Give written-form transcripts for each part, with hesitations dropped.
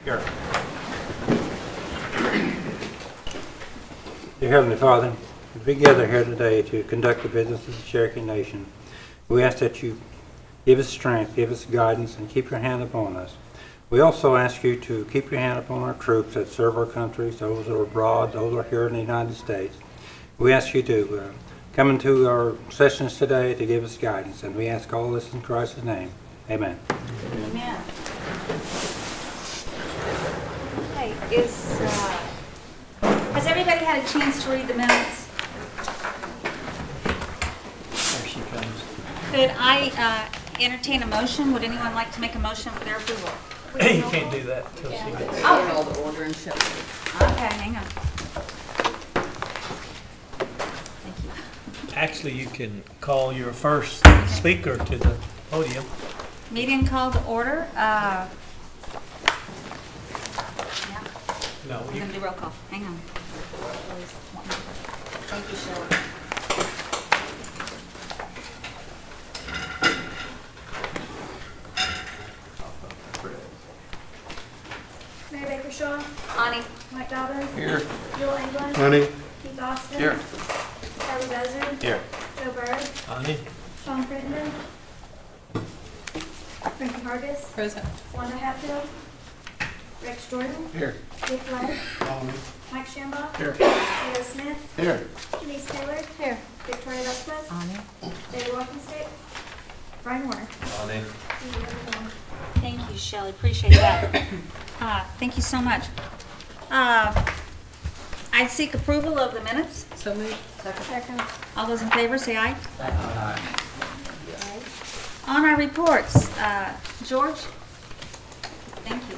Here. Dear Heavenly Father, as we gather here today to conduct the business of the Cherokee Nation, we ask that you give us strength, give us guidance, and keep your hand upon us. We also ask you to keep your hand upon our troops that serve our countries, those that are abroad, those that are here in the United States. We ask you to come into our sessions today to give us guidance, and we ask all this in Christ's name. Amen. Amen. Hey, has everybody had a chance to read the minutes? There she comes. Could I entertain a motion? Would anyone like to make a motion for their approval? You can't do that until she gets All the order and shit. Okay, hang on. Thank you. Actually, you can call your first speaker to the podium. Meeting called to order. Yeah, No, we're you going to do roll call. Hang on. Thank you, Shelley. Mary Bakershaw, Ani. Mike Dobbins, here. Joel England, Honey. Keith Austin, Here. Charlie Buzzard, Here. Joe Bird, Ani. Sean Crittenden, Frankie Hargis, Present. Wanda Hatfield, Rex Jordan, Here. Dick Wright, Mike Shambaugh, Here. Leo Smith, Here. Denise Taylor, Here. Victoria Westbrook, Ani. David Walkenstick, Brian Warner. Honey. Thank you, Shelley. Appreciate that. Thank you so much. I seek approval of the minutes. So moved. Second. All those in favor say aye. On our reports, George? Thank you.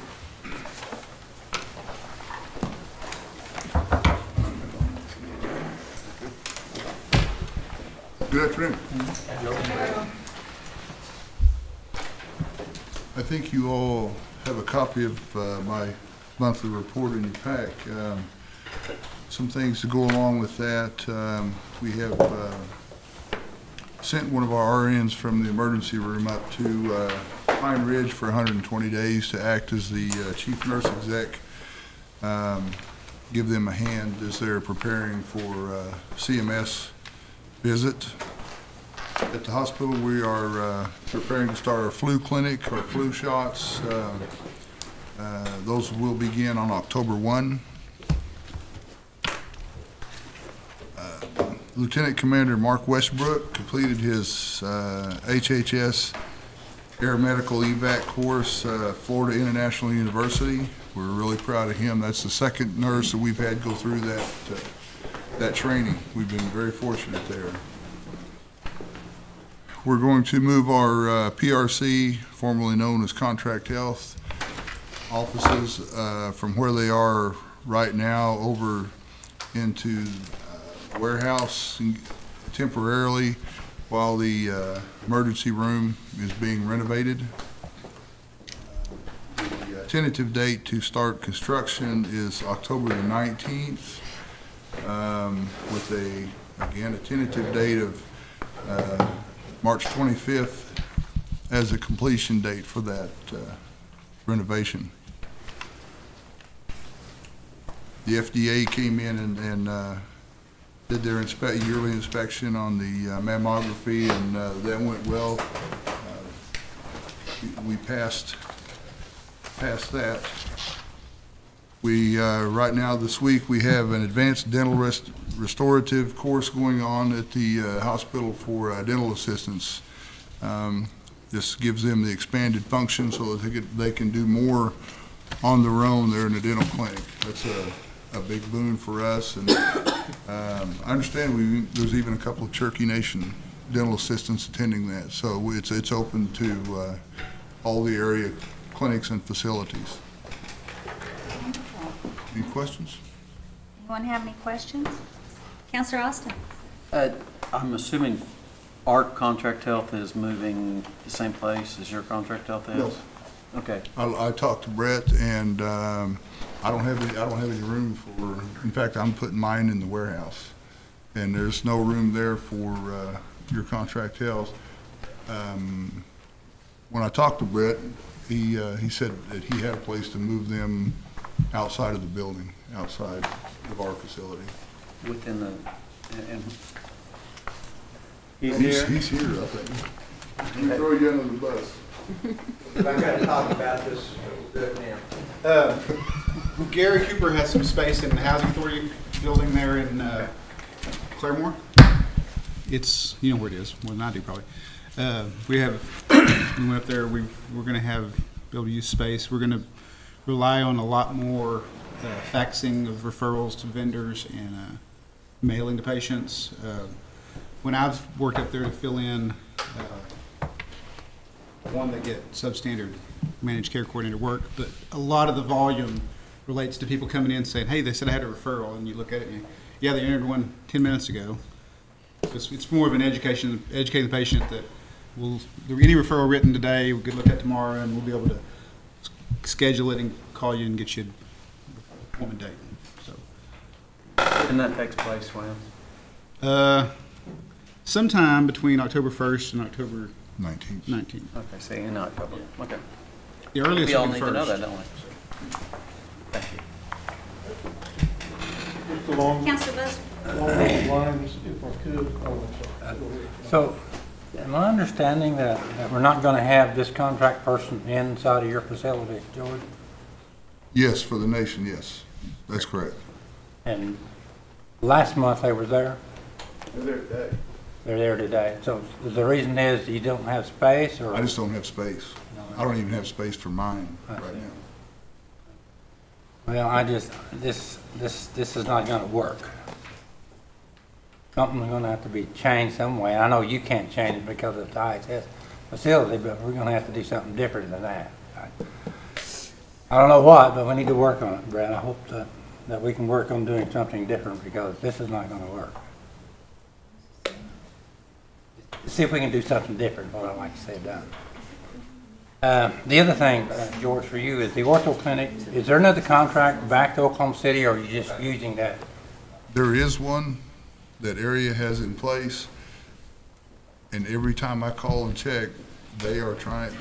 Good afternoon. I think you all have a copy of my monthly report in your pack. Some things to go along with that. We have sent one of our RNs from the emergency room up to Pine Ridge for 120 days to act as the chief nurse exec. Give them a hand as they're preparing for CMS visit. At the hospital, we are preparing to start our flu clinic, our flu shots. Those will begin on October 1. Lieutenant Commander Mark Westbrook completed his HHS Air Medical Evac course, Florida International University. We're really proud of him. That's the second nurse that we've had go through that training. We've been very fortunate there. We're going to move our PRC, formerly known as Contract Health, offices from where they are right now over into warehouse temporarily while the emergency room is being renovated. The tentative date to start construction is October the 19th, with again a tentative date of March 25th as a completion date for that renovation. The FDA came in and did their yearly inspection on the mammography, and that went well. We passed that. We right now this week we have an advanced dental restorative course going on at the hospital for dental assistants. This gives them the expanded function so that they can do more on their own there in the dental clinic. That's a big boon for us, and I understand there's even a couple of Cherokee Nation dental assistants attending that, so it's open to all the area clinics and facilities. Any questions? Anyone have any questions? Councilor Austin? I'm assuming our Contract Health is moving the same place as your Contract Health is? No. Okay. I talked to Brett, and I don't have any room for. In fact, I'm putting mine in the warehouse, and there's no room there for your Contract Health. When I talked to Brett, He said that he had a place to move them outside of the building, outside of our facility. Within the, and He's here. He's here, I think. Let me throw you under the bus. I've got to talk about this a little bit now. Gary Cooper has some space in the Housing Authority building there in Claremore. It's, you know where it is, more than I do probably. We went up there, we're going to be able to use space. We're going to rely on a lot more faxing of referrals to vendors and mailing to patients. When I've worked up there to fill in one that get substandard managed care coordinator work, but a lot of the volume relates to people coming in saying, hey, they said I had a referral, and you look at it and you, yeah, they entered one 10 minutes ago. It's more of an educating the patient that any referral written today, we could look at tomorrow, and we'll be able to schedule it and call you and get you an appointment date. So, and that takes place when? Sometime between October 1st and October 19th. Okay, so in October. Okay. The earliest We all would be need to know that, first. don't we? Thank you. Just along Councilor Buzz? those lines, if I could, oh, I'm sorry. So, am I understanding that we're not going to have this contract person inside of your facility, George? Yes, for the nation, yes. That's correct. And last month they were there? They're there today. They're there today. So the reason is you don't have space, or? I just don't have space. I don't even have space for mine I right see. now. Well, this is not going to work. Something's going to have to be changed some way. I know you can't change it because of the IHS facility, but we're going to have to do something different than that. I don't know what, but we need to work on it, Brad. I hope that we can work on doing something different, because this is not going to work. See if we can do something different, what I'd like to say done. The other thing, George, for you is the ortho clinic. Is there another contract back to Oklahoma City, or are you just using that? There is one that area has in place, and every time I call and check, they are trying,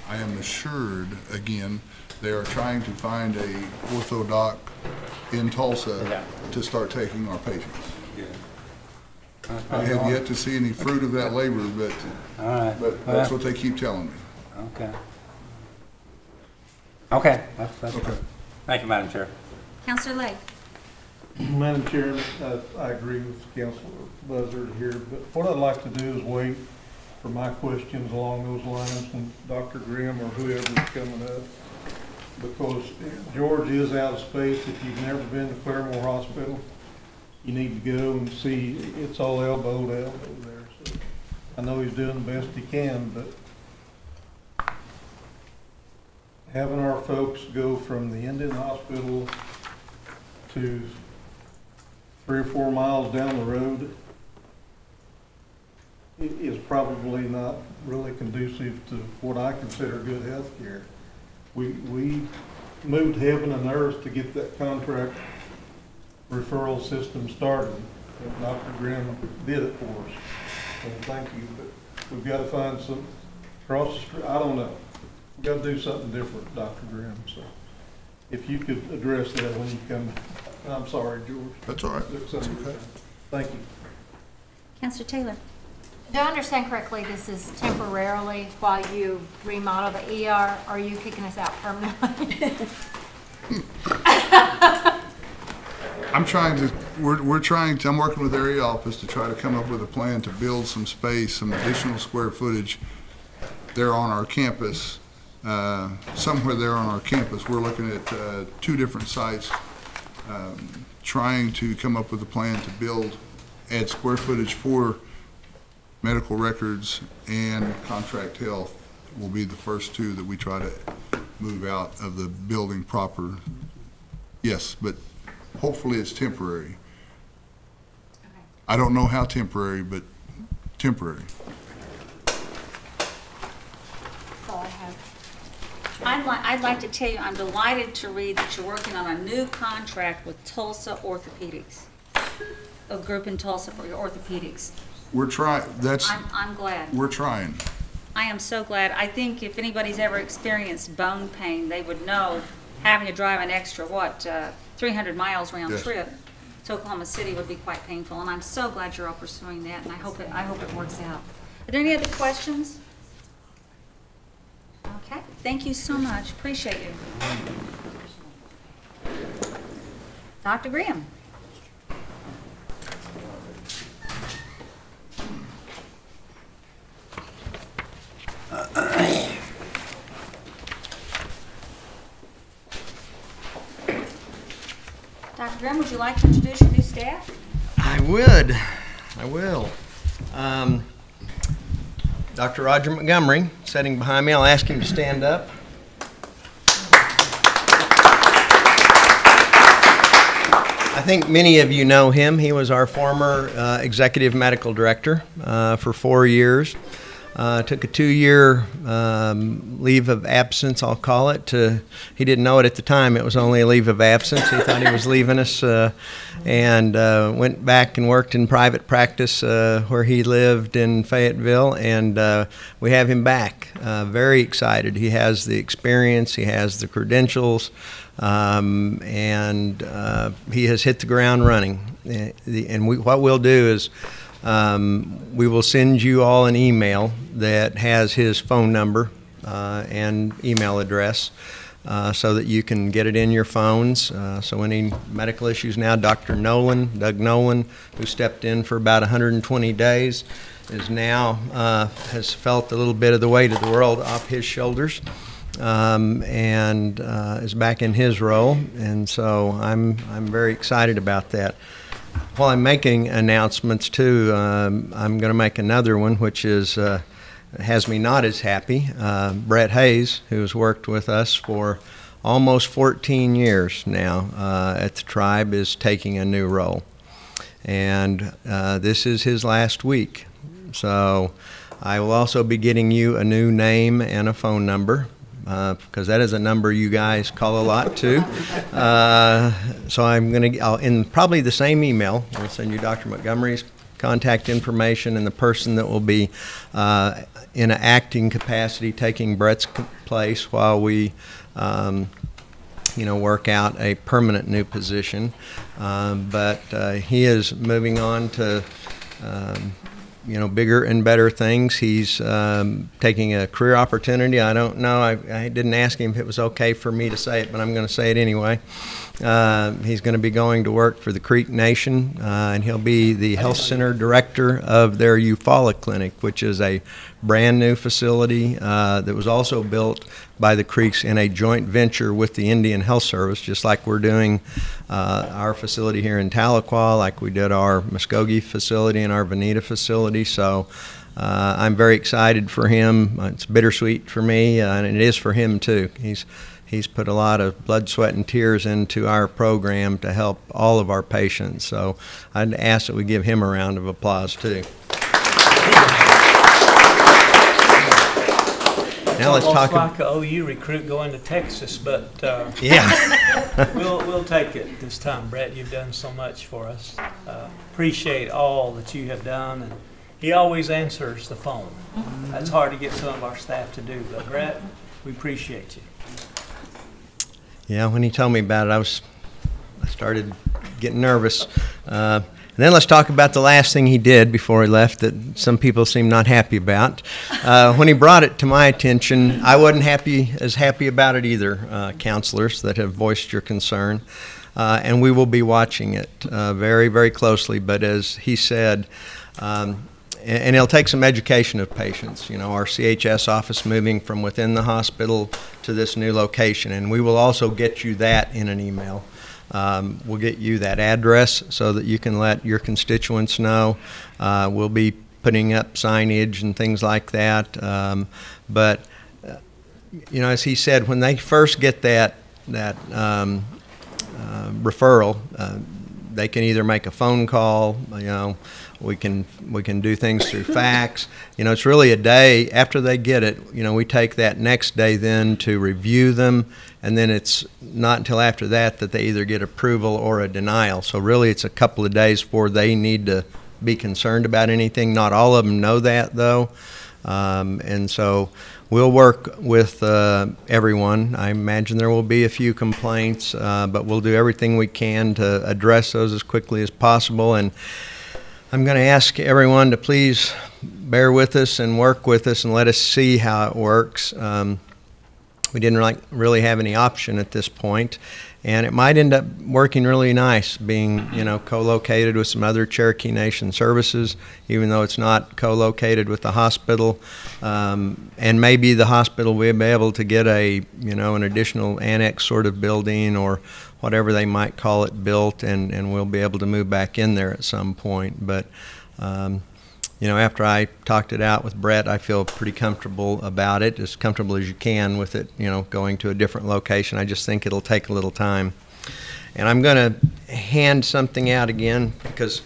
I am assured, again, they are trying to find a ortho doc in Tulsa to start taking our patients. I have yet to see any fruit of that labor, but All right. that's what they keep telling me. Okay. Okay, that's Okay. good. Thank you, Madam Chair. Councilor Lake? Madam Chair, I agree with Councilor Buzzard here, but what I'd like to do is wait for my questions along those lines from Dr. Grimm or whoever's coming up, because George is out of space. If you've never been to Claremore Hospital, you need to go and see. It's all elbow to elbow there. So I know he's doing the best he can, but having our folks go from the Indian Hospital to 3 or 4 miles down the road is probably not really conducive to what I consider good health care. We moved heaven and earth to get that contract referral system started, and Dr. Grimm did it for us, and thank you, but we've got to find some, across the street, I don't know. We've got to do something different, Dr. Grimm, so if you could address that when you come. I'm sorry, George. That's all right. That's That's okay. Thank you. Councilor Taylor? Do I understand correctly, this is temporarily while you remodel the ER, or are you kicking us out permanently? I'm working with area office to try to come up with a plan to build some space, some additional square footage there on our campus. Somewhere there on our campus, we're looking at 2 different sites, trying to come up with a plan to add square footage for medical records, and contract health will be the first 2 that we try to move out of the building proper. Yes, but hopefully it's temporary. Okay. I don't know how temporary, but temporary. That's all I have. I'd like to tell you, I'm delighted to read that you're working on a new contract with Tulsa Orthopedics, a group in Tulsa for your orthopedics. We're trying, I'm glad. we're trying. I am so glad. I think if anybody's ever experienced bone pain, they would know having to drive an extra, 300 miles round Yes. trip to Oklahoma City would be quite painful. And I'm so glad you're all pursuing that, and I hope it works out. Are there any other questions? Okay, thank you so much. Appreciate you. Dr. Graham. Dr. Graham, would you like to introduce your new staff? I would. I will. Dr. Roger Montgomery, sitting behind me. I'll ask him to stand up. I think many of you know him. He was our former executive medical director for 4 years. Took a 2-year leave of absence, I'll call it. He didn't know it at the time. It was only a leave of absence. He thought he was leaving us and went back and worked in private practice where he lived in Fayetteville, and we have him back. Very excited. He has the experience. He has the credentials. And he has hit the ground running. What we'll do is we will send you all an email that has his phone number and email address so that you can get it in your phones. So any medical issues now, Dr. Nolan, Doug Nolan, who stepped in for about 120 days, is now has felt a little bit of the weight of the world off his shoulders. And is back in his role, and so I'm very excited about that. While I'm making announcements too, I'm going to make another one, which is has me not as happy. Brett Hayes, who's worked with us for almost 14 years now at the tribe, is taking a new role, and this is his last week. So I will also be getting you a new name and a phone number. Because that is a number you guys call a lot too. So I'll in probably the same email, I'll send you Dr. Montgomery's contact information and the person that will be in an acting capacity taking Brett's place while we work out a permanent new position. But he is moving on to bigger and better things. He's taking a career opportunity. I don't know. I didn't ask him if it was okay for me to say it, but I'm going to say it anyway. He's going to be going to work for the Creek Nation, and he'll be the health center director of their Eufaula Clinic, which is a brand new facility that was also built by the Creeks in a joint venture with the Indian Health Service, just like we're doing our facility here in Tahlequah, like we did our Muskogee facility and our Veneta facility. So I'm very excited for him. It's bittersweet for me, and it is for him too. He's put a lot of blood, sweat, and tears into our program to help all of our patients. So I'd ask that we give him a round of applause too. Now let's talk like an OU recruit going to Texas, but yeah. we'll take it this time, Brett. You've done so much for us. Appreciate all that you have done, and he always answers the phone. That's hard to get some of our staff to do, but Brett, we appreciate you. Yeah, when he told me about it, I started getting nervous. And then let's talk about the last thing he did before he left that some people seem not happy about. When he brought it to my attention, I wasn't as happy about it either, counselors that have voiced your concern. And we will be watching it very, very closely. But as he said, and it'll take some education of patients. Our CHS office moving from within the hospital to this new location. And we will also get you that in an email. We'll get you that address so that you can let your constituents know. We'll be putting up signage and things like that. But as he said, when they first get that referral, they can either make a phone call. We can do things through fax. It's really a day after they get it. We take that next day then to review them, and then it's not until after that that they either get approval or a denial. So really it's a couple of days before they need to be concerned about anything. Not all of them know that though, And so we'll work with everyone. I imagine there will be a few complaints, but we'll do everything we can to address those as quickly as possible. And I'm going to ask everyone to please bear with us and work with us and let us see how it works. We didn't really have any option at this point, and it might end up working really nice, being co-located with some other Cherokee Nation services, even though it's not co-located with the hospital. And maybe the hospital will be able to get an additional annex sort of building or whatever they might call it built, and we'll be able to move back in there at some point. But after I talked it out with Brett, I feel pretty comfortable about it, as comfortable as you can with it, going to a different location. I just think it'll take a little time. And I'm going to hand something out again because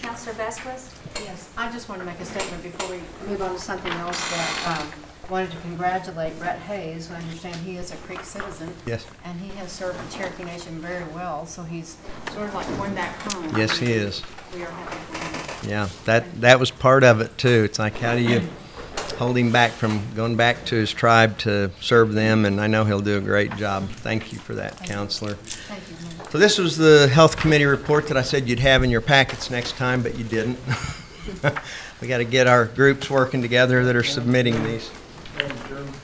Counselor Vasquez? Yes, I just want to make a statement before we move on to something else that wanted to congratulate Brett Hayes. I understand he is a Creek citizen. Yes. And he has served the Cherokee Nation very well, so he's sort of like going back home. Yes, he is. We are happy for him. Yeah, that was part of it too. It's like, how do you hold him back from going back to his tribe to serve them? And I know he'll do a great job. Thank you for that, Counselor. Thank you. So this was the Health Committee report that I said you'd have in your packets next time, but you didn't. We got to get our groups working together that are submitting these. Madam Chairman,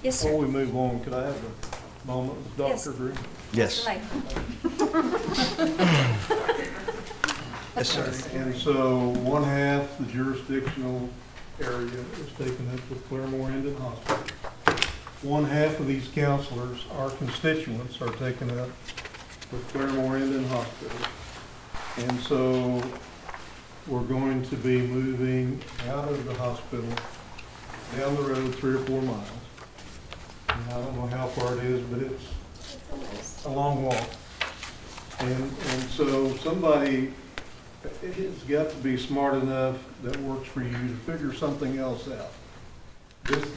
Yes, sir. before we move on, could I have a moment with Yes. Dr. Green? Yes. Yes, sir. And so one half the jurisdictional area is taken up with Claremore Indian Hospital. One half of these counselors, our constituents, are taken up with Claremore Indian Hospital. And so we're going to be moving out of the hospital down the road 3 or 4 miles. And I don't know how far it is, but it's a long walk. And so somebody has got to be smart enough that works for you to figure something else out.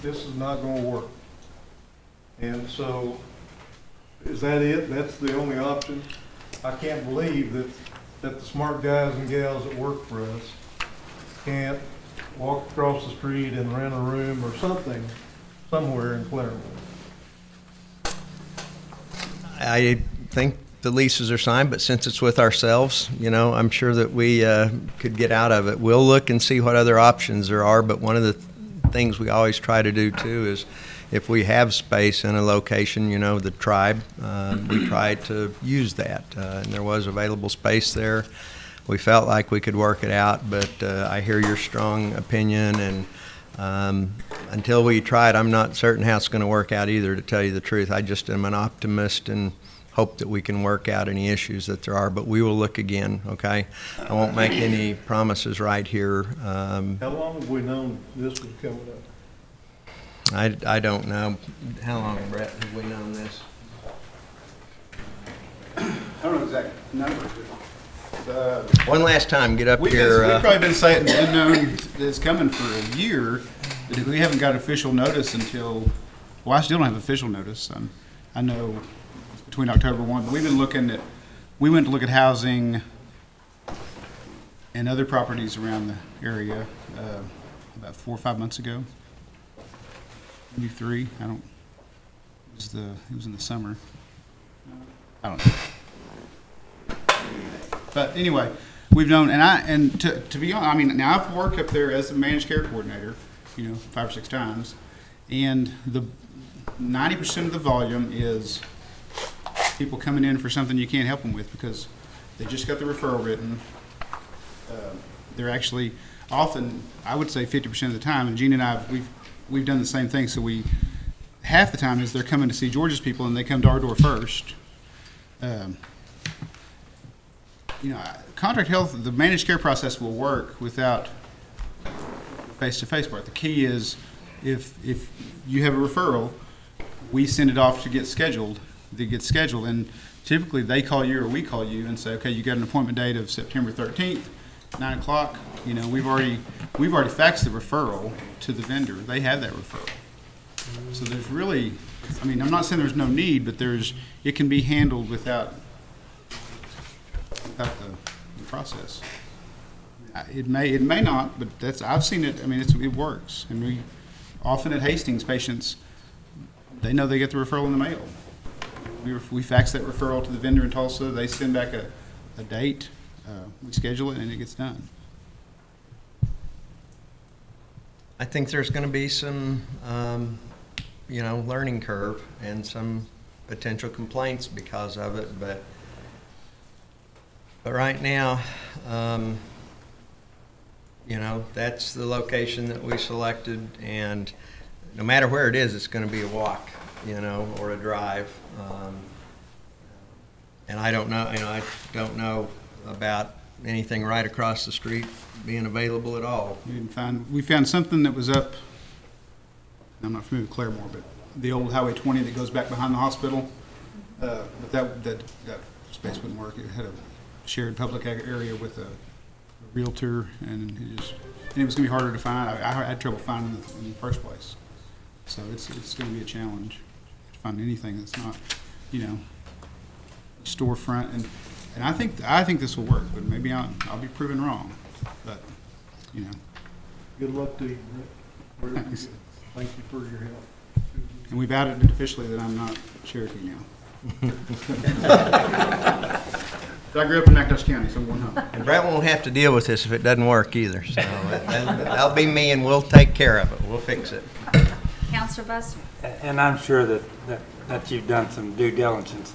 This is not going to work. And so, is that it? That's the only option? I can't believe that the smart guys and gals that work for us can't walk across the street and rent a room or something somewhere in Claremore. I think the leases are signed, but since it's with ourselves, I'm sure that we could get out of it. We'll look and see what other options there are, but one of the things we always try to do too is if we have space in a location, the tribe, we try to use that. And there was available space there. We felt like we could work it out, but I hear your strong opinion, and until we try it, I'm not certain how it's going to work out either, to tell you the truth. I just am an optimist and hope that we can work out any issues that there are, but we will look again, okay? I won't make any promises right here. How long have we known this was coming up? I don't know. How long, Brett, have we known this? I don't know exact numbers. One last time, get up We've here. probably been saying, known that it's coming for a year, but we haven't got official notice until, well, I still don't have official notice. I know it's between October 1, but we went to look at housing and other properties around the area about 4 or 5 months ago. Maybe 3. It was in the summer. I don't know. But anyway, we've known, and to be honest, now I've worked up there as a managed care coordinator, 5 or 6 times, and the 90% of the volume is people coming in for something you can't help them with because they just got the referral written. They're actually often, I would say 50% of the time, and Gene and I, we've done the same thing. So half the time is they're coming to see Georgia's people, and they come to our door first. Contract health, the managed care process will work without face-to-face part. The key is if you have a referral, we send it off to get scheduled. And typically they call you or we call you and say, okay, you got an appointment date of September 13th, 9 o'clock. We've already faxed the referral to the vendor. They have that referral. So there's really, I mean, I'm not saying there's no need, but it can be handled without the process. It may not, but I've seen it. I mean, it works. And we often at Hastings, patients, they know they get the referral in the mail. We fax that referral to the vendor in Tulsa. They send back a date. We schedule it, and it gets done. I think there's going to be some, learning curve and some potential complaints because of it, but right now, that's the location that we selected, and no matter where it is, it's going to be a walk, or a drive. And I don't know about anything right across the street being available at all. We found something that was up, I'm not familiar with Claremore, but the old Highway 20 that goes back behind the hospital, but that space wouldn't work. It had a shared public area with a realtor, and it was going to be harder to find. I had trouble finding it in the first place. So it's going to be a challenge to find anything that's not, storefront. And I think this will work, but maybe I'll be proven wrong. But Good luck to you, Rick. Thanks. Thank you for your help. And we've added it officially that I'm not Cherokee now. But I grew up in McIntosh County, so I'm going home. And Brett won't have to deal with this if it doesn't work either. So that'll be me, and we'll take care of it. We'll fix it. Counselor Buster? And I'm sure that you've done some due diligence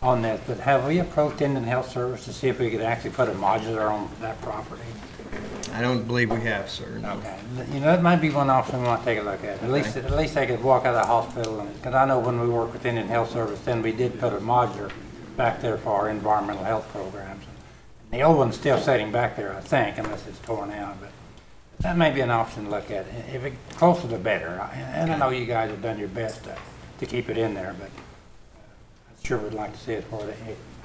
on that, but have we approached Indian Health Service to see if we could actually put a modular on that property? I don't believe we have, sir. No. Okay. That might be one option we want to take a look at. At least they could walk out of the hospital, because I know when we worked with Indian Health Service, then we did put a modular back there for our environmental health programs. And the old one's still sitting back there, I think, unless it's torn out. But that may be an option to look at. If it's closer, the better. And I know you guys have done your best to keep it in there, but I sure would like to see it where they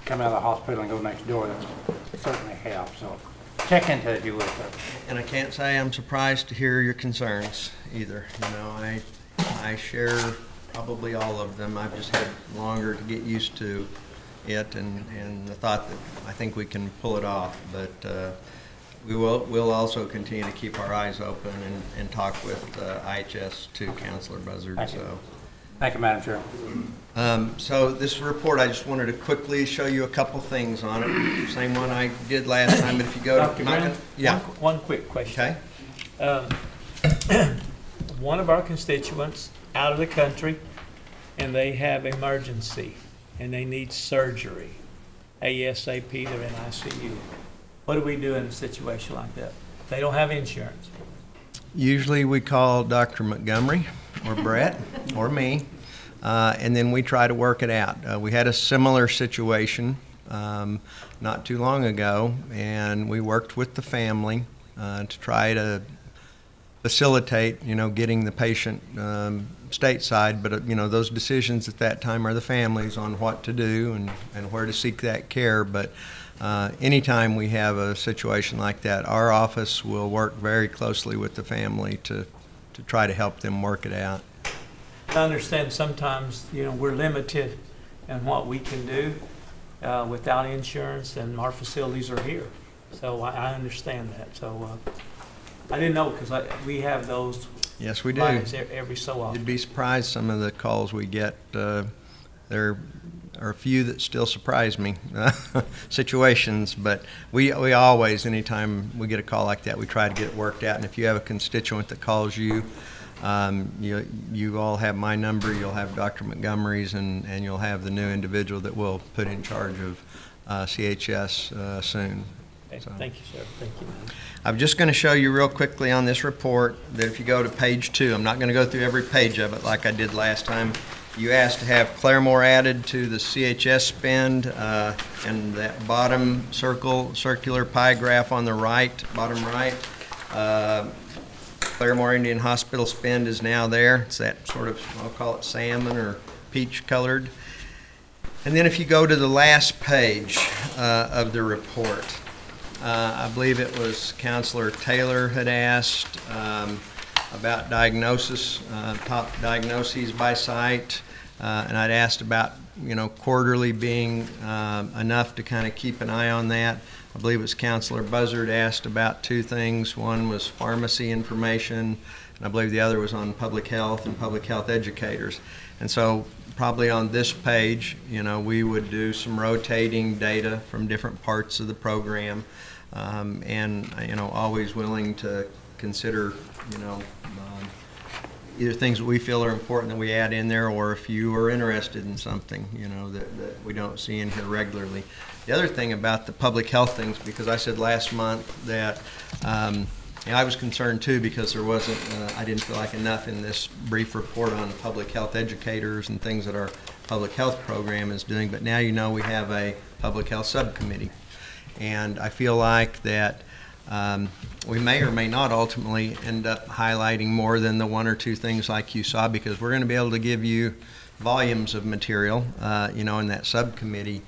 come out of the hospital and go next door. That would certainly help. So check into it if you would, sir. And I can't say I'm surprised to hear your concerns either. I share probably all of them. I've just had longer to get used to it and the thought that I think we can pull it off. But we'll also continue to keep our eyes open and talk with IHS too, Counselor Buzzard. Thank you. Thank you, Madam Chair. So this report, I just wanted to quickly show you a couple things on it. Same one I did last time, but if you go Dr. to... Grant, Yeah. One quick question. Okay. One of our constituents out of the country, and they have emergency, and they need surgery. ASAP, they're in ICU. What do we do in a situation like that? They don't have insurance. Usually we call Dr. Montgomery or Brett or me, and then we try to work it out. We had a similar situation not too long ago, and we worked with the family to try to facilitate, getting the patient stateside. But those decisions at that time are the families on what to do and where to seek that care. But anytime we have a situation like that, our office will work very closely with the family to try to help them work it out. I understand sometimes, we're limited in what we can do without insurance, and our facilities are here. So I understand that. So I didn't know, because we have those. Yes, we do. Lines every so often. You'd be surprised some of the calls we get. There are a few that still surprise me, situations, but we always, anytime we get a call like that, we try to get it worked out. And if you have a constituent that calls you, you all have my number, you'll have Dr. Montgomery's, and you'll have the new individual that we'll put in charge of CHS soon. Okay. So. Thank you, sir. Thank you. I'm just going to show you real quickly on this report that if you go to page 2, I'm not going to go through every page of it like I did last time. You asked to have Claremore added to the CHS spend, and that bottom circular pie graph on the right, bottom right, Claremore Indian Hospital spend is now there. It's that sort of, I'll call it salmon or peach colored. And then if you go to the last page of the report, I believe it was Counselor Taylor had asked, about diagnosis, top diagnoses by site, and I'd asked about, quarterly being enough to kind of keep an eye on that. I believe it was Councilor Buzzard asked about two things. One was pharmacy information, and I believe the other was on public health and public health educators. And so probably on this page, we would do some rotating data from different parts of the program, and, always willing to consider, either things that we feel are important that we add in there, or if you are interested in something, that we don't see in here regularly. The other thing about the public health things, because I said last month that I was concerned too, because there wasn't, I didn't feel like enough in this brief report on public health educators and things that our public health program is doing, but now we have a public health subcommittee. And I feel like that we may or may not ultimately end up highlighting more than the one or two things like you saw, because we're going to be able to give you volumes of material, in that subcommittee,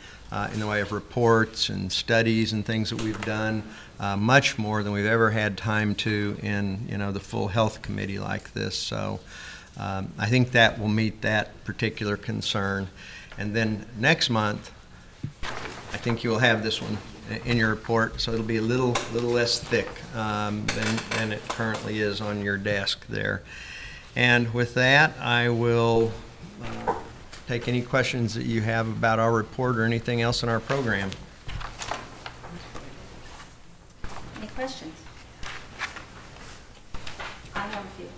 in the way of reports and studies and things that we've done, much more than we've ever had time to in, the full health committee like this. So I think that will meet that particular concern. And then next month, I think you will have this one in your report, so it'll be a little less thick than it currently is on your desk there. And with that, I will take any questions that you have about our report or anything else in our program. Any questions? I have a few.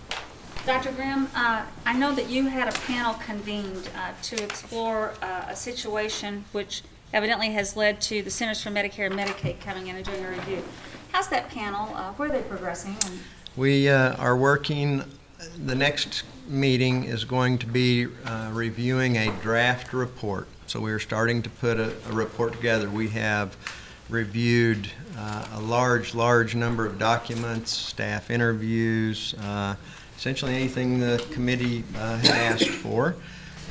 Dr. Grimm, I know that you had a panel convened to explore a situation which evidently has led to the Centers for Medicare and Medicaid coming in and doing a review. How's that panel? Where are they progressing? We are working. The next meeting is going to be reviewing a draft report. So we're starting to put a report together. We have reviewed a large number of documents, staff interviews, essentially anything the committee had asked for.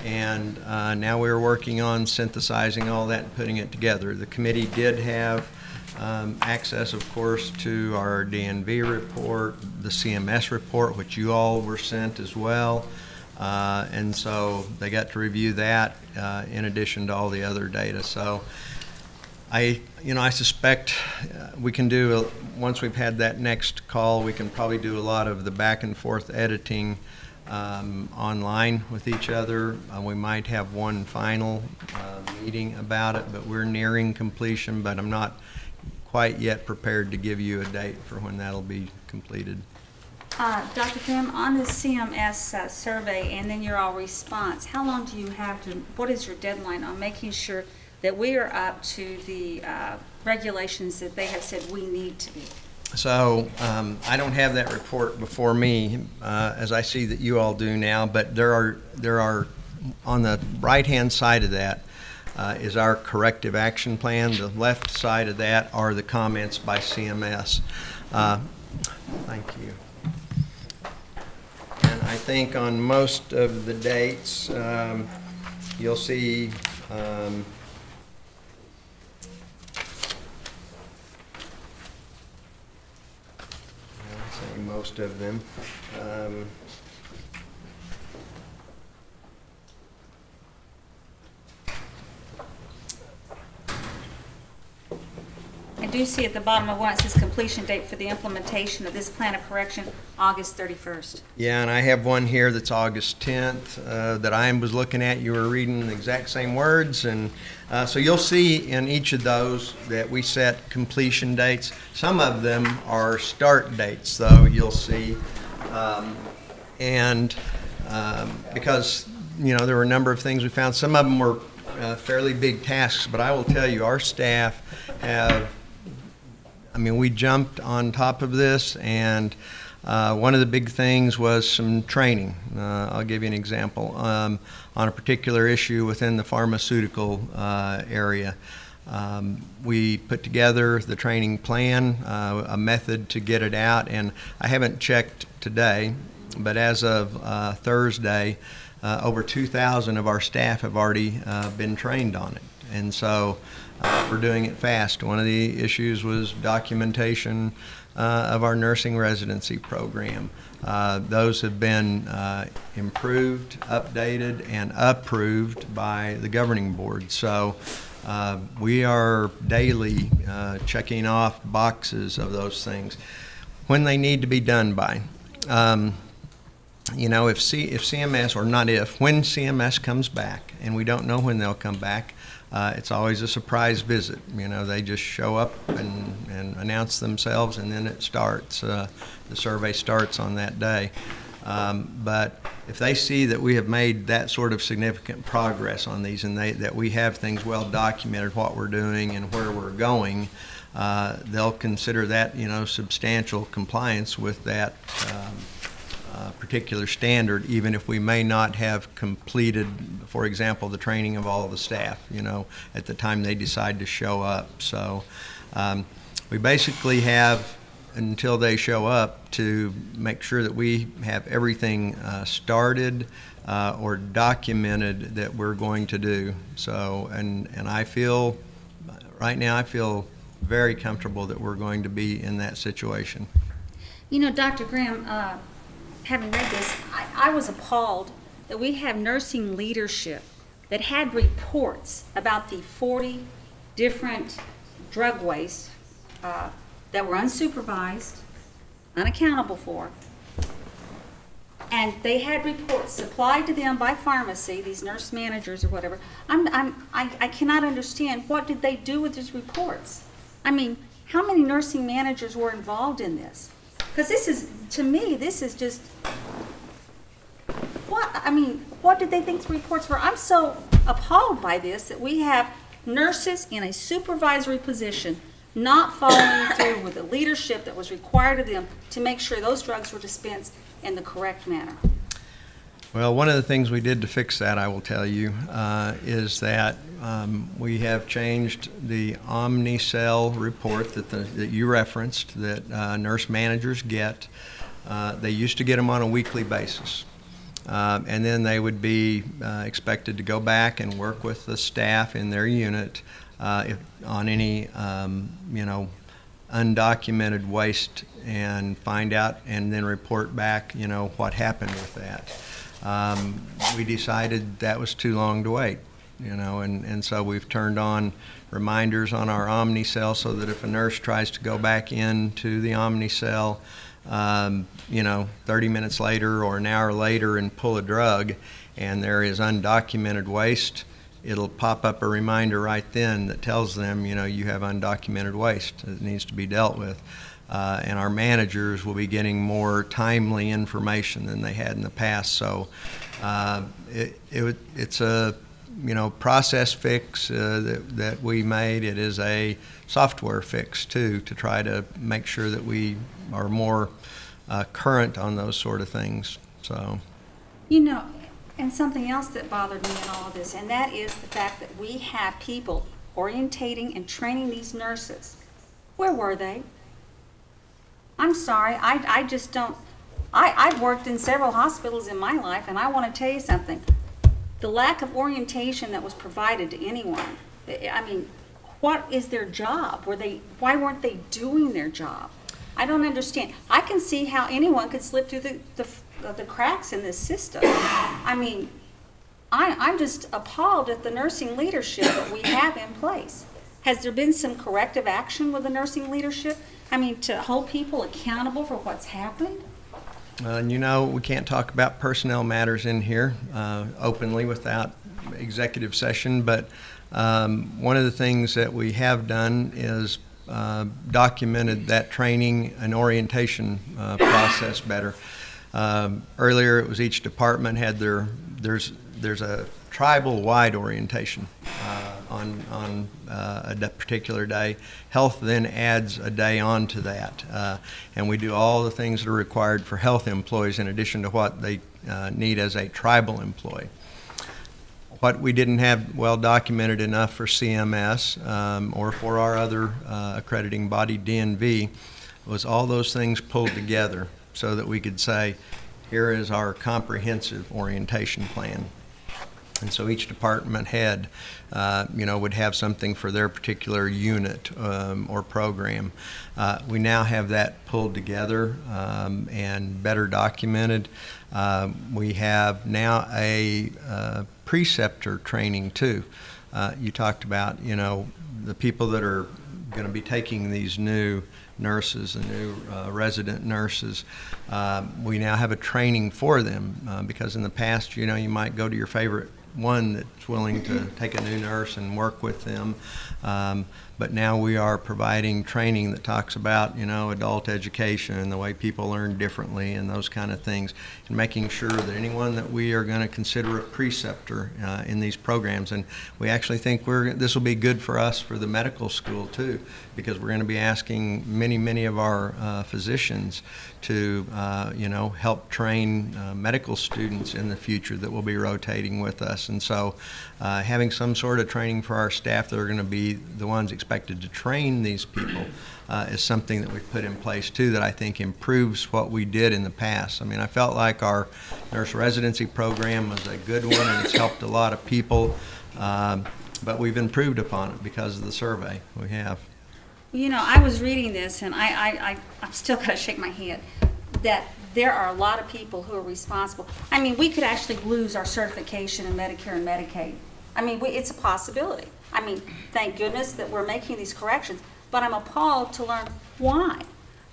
And now we're working on synthesizing all that and putting it together. The committee did have access, of course, to our DNV report, the CMS report, which you all were sent as well. And so they got to review that in addition to all the other data. So I suspect we can do, once we've had that next call, we can probably do a lot of the back and forth editing online with each other. We might have one final meeting about it, but we're nearing completion, but I'm not quite yet prepared to give you a date for when that'll be completed. Dr. Grimm, on the CMS survey and then your all response, how long do you have to, what is your deadline on making sure that we are up to the regulations that they have said we need to be? So I don't have that report before me, as I see that you all do now, but there are on the right-hand side of that is our corrective action plan. The left side of that are the comments by CMS. Thank you. And I think on most of the dates, you'll see most of them. I do see at the bottom of one, it says completion date for the implementation of this plan of correction, August 31st. Yeah, and I have one here that's August 10th that I was looking at. You were reading the exact same words, and so you'll see in each of those that we set completion dates. Some of them are start dates, though, you'll see, because there were a number of things we found. Some of them were fairly big tasks, but I will tell you, our staff have, we jumped on top of this, and one of the big things was some training. I'll give you an example. On a particular issue within the pharmaceutical area, we put together the training plan, a method to get it out, and I haven't checked today, but as of Thursday, over 2,000 of our staff have already been trained on it. And so We're doing it fast. One of the issues was documentation of our nursing residency program. Those have been improved, updated, and approved by the governing board. So we are daily checking off boxes of those things. When they need to be done by. You know, if CMS, or not if, when CMS comes back, and we don't know when they'll come back, it's always a surprise visit. You know, they just show up and announce themselves, and then it starts. The survey starts on that day. But if they see that we have made that sort of significant progress on these, and that we have things well documented, what we're doing and where we're going, they'll consider that, you know, substantial compliance with that particular standard, even if we may not have completed, for example, the training of all of the staff, you know, at the time they decide to show up. So we basically have until they show up to make sure that we have everything started or documented that we're going to do. So, and I feel, right now I feel very comfortable that we're going to be in that situation. You know, Dr. Graham, having read this, I was appalled that we have nursing leadership that had reports about the 40 different drug wastes that were unsupervised, unaccountable for, and they had reports supplied to them by pharmacy, these nurse managers or whatever. I cannot understand, what did they do with these reports? I mean, how many nursing managers were involved in this? Because this is, to me, this is just, what did they think the reports were? I'm so appalled by this, that we have nurses in a supervisory position not following through with the leadership that was required of them to make sure those drugs were dispensed in the correct manner. Well, one of the things we did to fix that, I will tell you, is that we have changed the Omnicell report that you referenced, that nurse managers get. They used to get them on a weekly basis. And then they would be expected to go back and work with the staff in their unit on any, you know, undocumented waste, and find out and then report back, you know, what happened with that. We decided that was too long to wait, you know, and so we've turned on reminders on our Omnicell so that if a nurse tries to go back into the Omnicell, you know, 30 minutes later or an hour later and pull a drug and there is undocumented waste, it'll pop up a reminder right then that tells them, you know, you have undocumented waste that needs to be dealt with. And our managers will be getting more timely information than they had in the past. So it's a, you know, process fix that we made. It is a software fix too, to try to make sure that we are more current on those sort of things. So, you know, and something else that bothered me in all of this, and that is the fact that we have people orientating and training these nurses. Where were they? I'm sorry, I just don't, I've worked in several hospitals in my life, and I want to tell you something. The lack of orientation that was provided to anyone, I mean, what is their job? Why weren't they doing their job? I don't understand. I can see how anyone could slip through the cracks in this system. I mean, I'm just appalled at the nursing leadership that we have in place. Has there been some corrective action with the nursing leadership? I mean, to hold people accountable for what's happened? And you know, we can't talk about personnel matters in here openly without executive session, but one of the things that we have done is documented that training and orientation process better. Earlier, it was each department had there's a tribal-wide orientation on a particular day. Health then adds a day on to that, and we do all the things that are required for health employees in addition to what they need as a tribal employee. What we didn't have well documented enough for CMS or for our other accrediting body, DNV, was all those things pulled together so that we could say, here is our comprehensive orientation plan. And so each department head, would have something for their particular unit or program. We now have that pulled together and better documented. We have now a preceptor training too. You talked about, the people that are going to be taking these new nurses, the new resident nurses. We now have a training for them because in the past, you might go to your favorite one that's willing to take a new nurse and work with them. But now we are providing training that talks about, adult education and the way people learn differently and those kind of things, and making sure that anyone that we are going to consider a preceptor in these programs, and we actually think this will be good for us for the medical school too, because we're going to be asking many of our physicians to, help train medical students in the future that will be rotating with us. And so having some sort of training for our staff that are going to be the ones expected to train these people is something that we've put in place too that I think improves what we did in the past. I mean, I felt like our nurse residency program was a good one and it's helped a lot of people, but we've improved upon it because of the survey we have. I was reading this, and I'm still got to shake my head, that there are a lot of people who are responsible. I mean, we could actually lose our certification in Medicare and Medicaid. I mean, it's a possibility. I mean, thank goodness that we're making these corrections, but I'm appalled to learn why.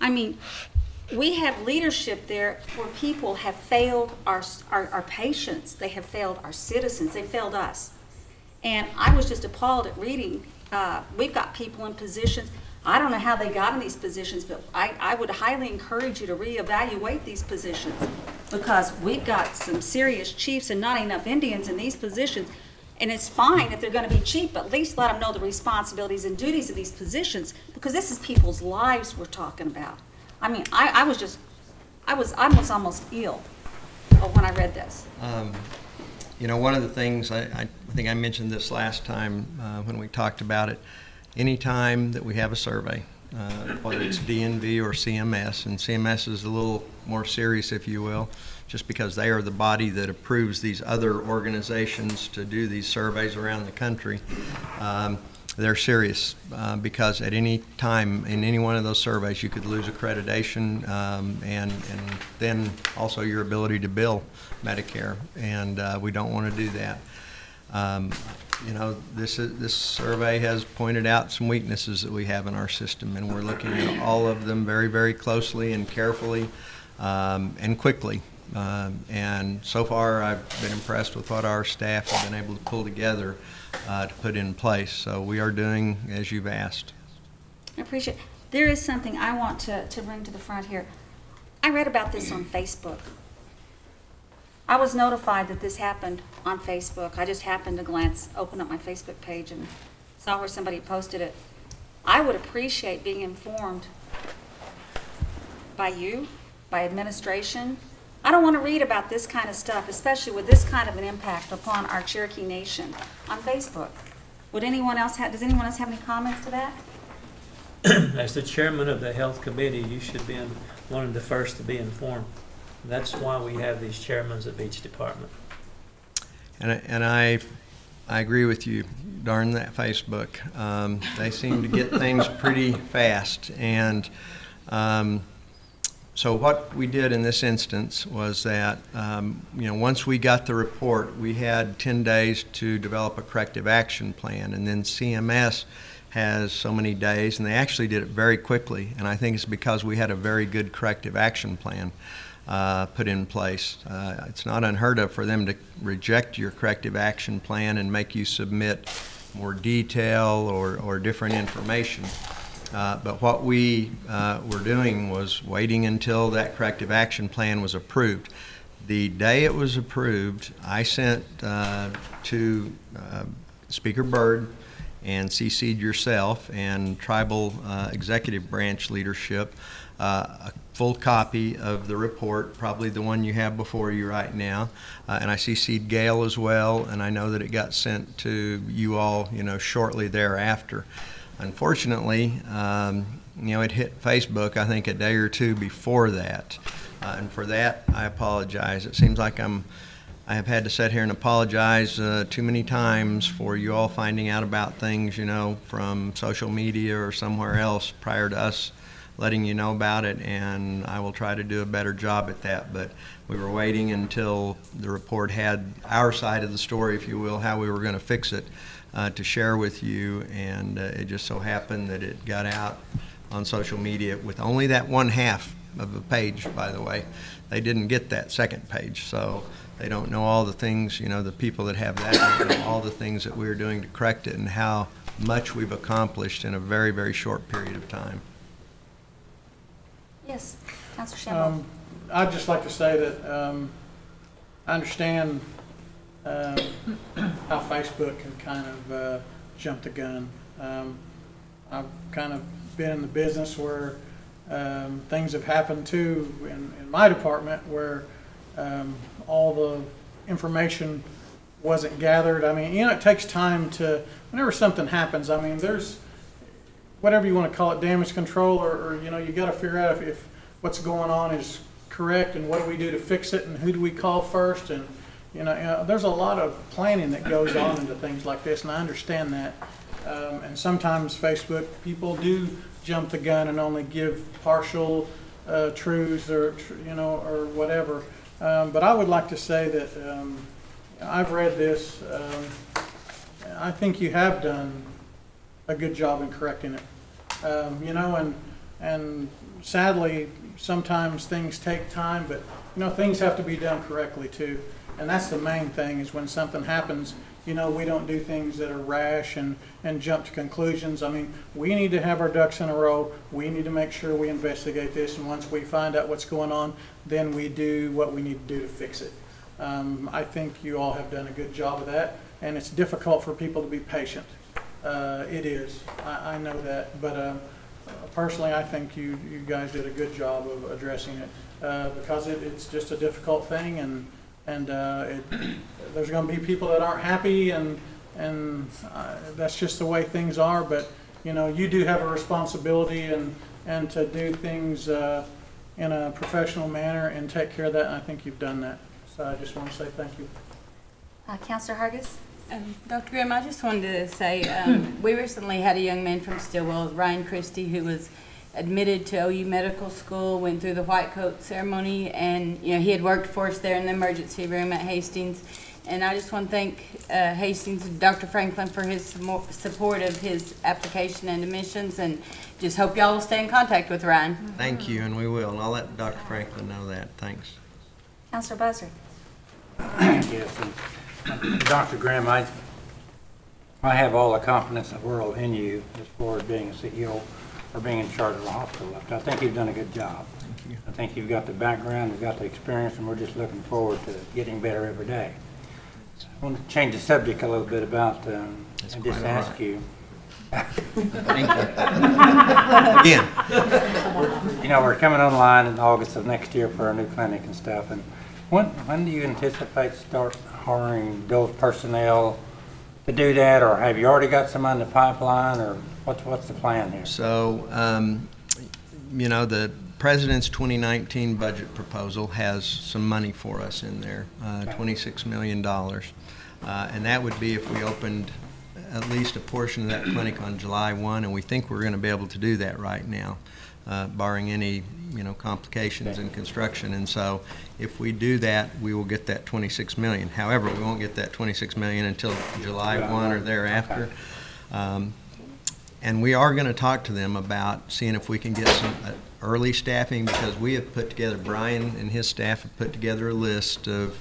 I mean, we have leadership there where people have failed our patients, they have failed our citizens, they failed us. And I was just appalled at reading, we've got people in positions. I don't know how they got in these positions, but I would highly encourage you to reevaluate these positions, because we've got some serious chiefs and not enough Indians in these positions. And it's fine if they're going to be chief, but at least let them know the responsibilities and duties of these positions, because this is people's lives we're talking about. I mean, I was almost ill when I read this. One of the things, I think I mentioned this last time when we talked about it, any time that we have a survey, whether it's DNV or CMS, and CMS is a little more serious, if you will, just because they are the body that approves these other organizations to do these surveys around the country. They're serious because at any time in any one of those surveys you could lose accreditation and then also your ability to bill Medicare, and we don't want to do that. This survey has pointed out some weaknesses that we have in our system, and we're looking at all of them very, very closely and carefully and quickly. And so far, I've been impressed with what our staff have been able to pull together to put in place. So we are doing as you've asked. I appreciate it. There is something I want to bring to the front here. I read about this on Facebook. I was notified that this happened on Facebook. I just happened to open up my Facebook page and saw where somebody posted it. I would appreciate being informed by you, by administration. I don't want to read about this kind of stuff, especially with this kind of an impact upon our Cherokee Nation on Facebook. Does anyone else have any comments to that? As the chairman of the health committee, you should be one of the first to be informed. That's why we have these chairmen of each department. And I agree with you. Darn that Facebook. They seem to get things pretty fast. And so what we did in this instance was that, once we got the report, we had 10 days to develop a corrective action plan. And then CMS has so many days, and they actually did it very quickly. And I think it's because we had a very good corrective action plan put in place. It's not unheard of for them to reject your corrective action plan and make you submit more detail or different information. But what we were doing was waiting until that corrective action plan was approved. The day it was approved, I sent to Speaker Byrd and CC'd yourself and tribal executive branch leadership a full copy of the report, probably the one you have before you right now, and I CC'd Gail as well, and I know that it got sent to you all, shortly thereafter. Unfortunately, it hit Facebook, I think, a day or two before that, and for that, I apologize. It seems like I'm I have had to sit here and apologize too many times for you all finding out about things, you know, from social media or somewhere else prior to us letting you know about it, and I will try to do a better job at that. But we were waiting until the report had our side of the story, if you will, how we were going to fix it, to share with you, and it just so happened that it got out on social media with only that 1/2 of a page, by the way. They didn't get that second page, so they don't know all the things, you know, the people that have that don't know all the things that we're doing to correct it and how much we've accomplished in a very, very short period of time. Yes, Councilor Shambo. I'd just like to say that I understand how Facebook can kind of jump the gun. I've kind of been in the business where things have happened too in my department where all the information wasn't gathered. I mean, you know, it takes time to, whenever something happens, I mean, there's, whatever you want to call it, damage control, or you know, you got to figure out if what's going on is correct and what do we do to fix it and who do we call first, and you know, there's a lot of planning that goes on into things like this, and I understand that. And sometimes Facebook people do jump the gun and only give partial truths, or you know, or whatever. But I would like to say that I've read this. I think you have done a good job in correcting it. You know, and sadly, sometimes things take time, but you know, things have to be done correctly too. And that's the main thing, is when something happens, you know, we don't do things that are rash and jump to conclusions. I mean, we need to have our ducks in a row. We need to make sure we investigate this, and once we find out what's going on, then we do what we need to do to fix it. I think you all have done a good job of that, and it's difficult for people to be patient. It is. I know that, but personally, I think you guys did a good job of addressing it, because it's just a difficult thing, and there's going to be people that aren't happy, and that's just the way things are. But you know, you do have a responsibility and to do things in a professional manner and take care of that, and I think you've done that. So I just want to say thank you. Councilor Hargis? Dr. Grimm, I just wanted to say, we recently had a young man from Stillwell, Ryan Christie, who was admitted to OU Medical School, went through the white coat ceremony, and you know, he had worked for us there in the emergency room at Hastings. And I just want to thank Hastings and Dr. Franklin for his support of his application and admissions, and just hope y'all will stay in contact with Ryan. Thank you, and we will. And I'll let Dr. Franklin know that. Thanks. Councilor Buzzard? Yes, and Dr. Graham, I have all the confidence in the world in you as far as being a CEO or being in charge of the hospital. I think you've done a good job. Thank you. I think you've got the background, you've got the experience, and we're just looking forward to getting better every day. I want to change the subject a little bit about, and just ask you. Thank you. Again. You know, we're coming online in August of next year for our new clinic and stuff, and when do you anticipate start hiring those personnel to do that, or have you already got some on the pipeline, or what's the plan here? So, you know, the President's 2019 budget proposal has some money for us in there, $26 million, and that would be if we opened at least a portion of that clinic on July 1, and we think we're going to be able to do that right now, barring any, you know, complications in construction. And so if we do that, we will get that $26 million. However, we won't get that $26 million until July 1 or thereafter. And we are going to talk to them about seeing if we can get some early staffing, because we have put together, Brian and his staff have put together a list of,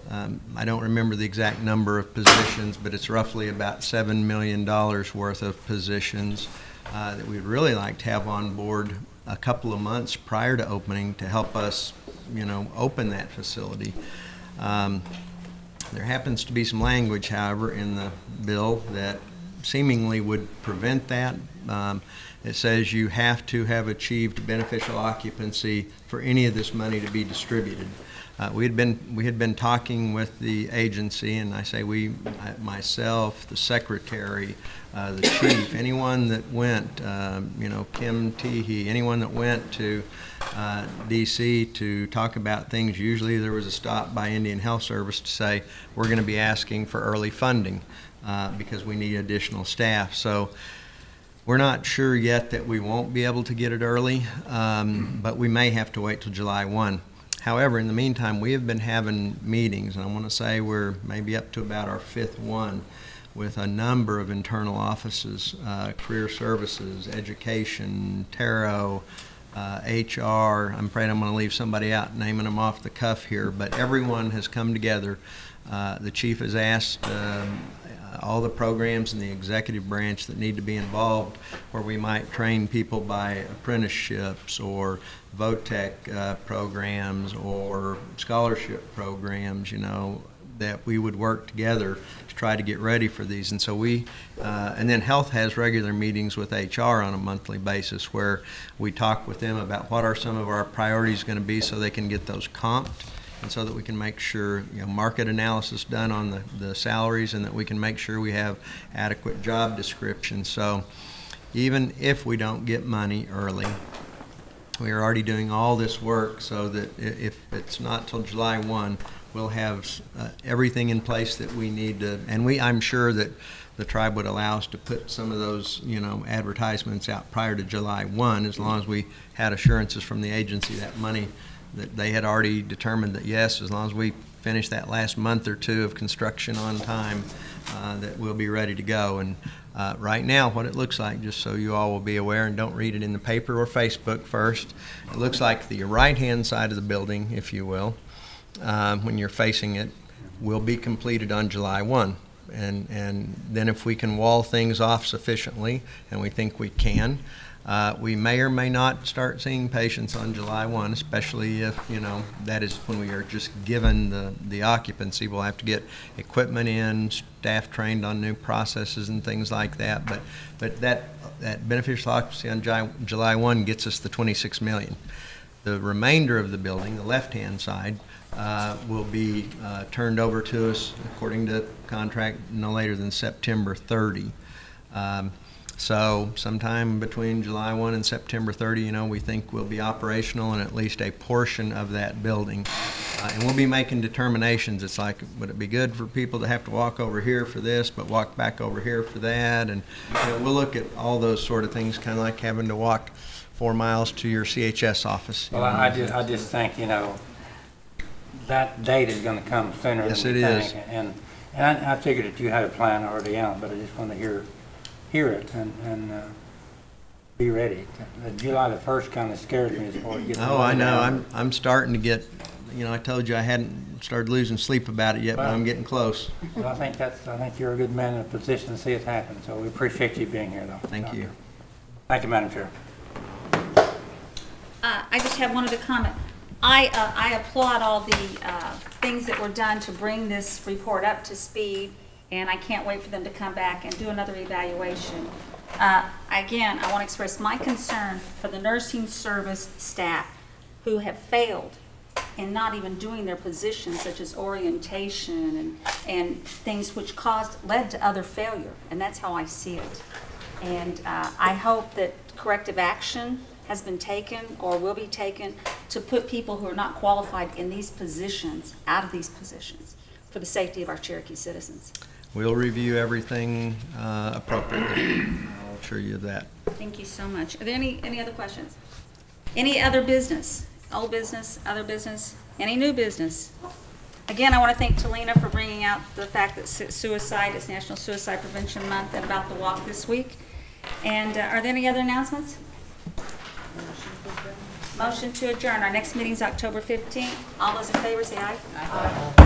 I don't remember the exact number of positions, but it's roughly about $7 million worth of positions that we'd really like to have on board a couple of months prior to opening to help us, you know, open that facility. There happens to be some language, however, in the bill that seemingly would prevent that. It says you have to have achieved beneficial occupancy for any of this money to be distributed. we had been talking with the agency, and I say we, myself, the secretary, the chief, anyone that went, Kim Teehee, anyone that went to D.C. to talk about things. Usually there was a stop by Indian Health Service to say we're going to be asking for early funding because we need additional staff. So we're not sure yet that we won't be able to get it early, but we may have to wait till July 1. However, in the meantime, we have been having meetings, and I want to say we're maybe up to about our 5th one with a number of internal offices, career services, education, Taro, HR. I'm afraid I'm going to leave somebody out naming them off the cuff here, but everyone has come together. The chief has asked all the programs in the executive branch that need to be involved, where we might train people by apprenticeships or VOTEC programs or scholarship programs, that we would work together to try to get ready for these. And so and then health has regular meetings with HR on a monthly basis where we talk with them about what are some of our priorities going to be so they can get those comped, and so that we can make sure market analysis done on the salaries, and that we can make sure we have adequate job descriptions. So even if we don't get money early, we are already doing all this work so that if it's not till July 1, we'll have everything in place that we need to, and I'm sure that the tribe would allow us to put some of those, advertisements out prior to July 1, as long as we had assurances from the agency that money, that they had already determined that yes, as long as we finish that last month or two of construction on time, that we'll be ready to go. And right now, what it looks like, just so you all will be aware, and don't read it in the paper or Facebook first, it looks like the right-hand side of the building, if you will, when you're facing it, will be completed on July 1. And then if we can wall things off sufficiently, and we think we can, we may or may not start seeing patients on July 1, especially if, that is when we are just given the occupancy. We'll have to get equipment in, staff trained on new processes and things like that. But that beneficial occupancy on July 1 gets us the $26 million. The remainder of the building, the left-hand side, will be turned over to us according to contract no later than September 30. So sometime between July 1 and September 30, we think we'll be operational in at least a portion of that building. And we'll be making determinations. It's like, would it be good for people to have to walk over here for this, but walk back over here for that? And we'll look at all those sort of things, kind of like having to walk 4 miles to your CHS office. Well, I just think, that date is going to come sooner than we think. Yes, it is. And I figured that you had a plan already out, but I just want to hear it and be ready. July the 1st kind of scares me as far as getting. Oh, I know. I'm starting to get. I told you I hadn't started losing sleep about it yet, but I'm getting close. Well, I think you're a good man in a position to see it happen. So we appreciate you being here, though. Thank you. Thank you, Madam Chair. I just have one other comment. I applaud all the things that were done to bring this report up to speed, and I can't wait for them to come back and do another evaluation. Again, I want to express my concern for the nursing service staff who have failed in not even doing their positions, such as orientation and things which led to other failure, and that's how I see it. And I hope that corrective action has been taken or will be taken to put people who are not qualified in these positions out of these positions for the safety of our Cherokee citizens. We'll review everything appropriately. I'll assure you of that. Thank you so much. Are there any other questions? Any other business? Old business, other business, any new business? Again, I want to thank Talina for bringing out the fact that suicide is National Suicide Prevention Month and about the walk this week. And are there any other announcements? Motion to adjourn. Our next meeting is October 15th. All those in favor say aye. Aye.